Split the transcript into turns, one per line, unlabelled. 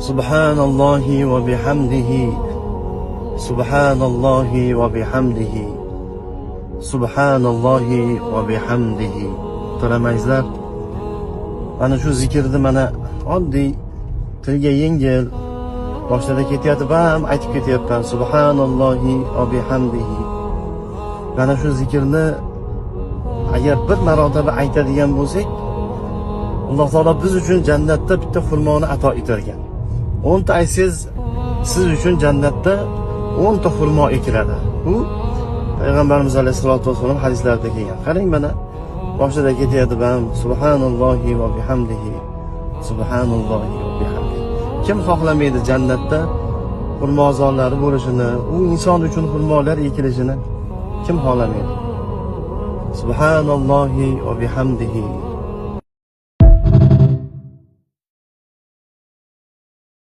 Subhanallohi va bihamdihi. Subhanallohi va bihamdihi. Subhanallohi va bihamdihi. To'ramaysizlar. Mana shu zikrni mana oddiy, tilga yengil, boshida ketyapti, ham aytib ketyapman. Subhanallohi va bihamdihi. Mana shu zikrni agar bir marotaba aytadigan bo'lsak, Alloh taolo biz uchun jannatda bitta xurmoni ato etar ekan. 10 ta aytsangiz, siz uchun jannatda 10 ta xurmo ekiladi. Bu Payg'ambarimiz alayhisolatu vasallam hadislarida kelgan. Qarang, mana boshida ketyapti, ham subhanallohi va bihamdihi. Subhanallohi va bihamdihi. Kim xohlamaydi jannatda xurmozorlari bo'lishini, u inson uchun xurmolar ekilishini kim xohlamaydi? Subhanallohi va bihamdihi.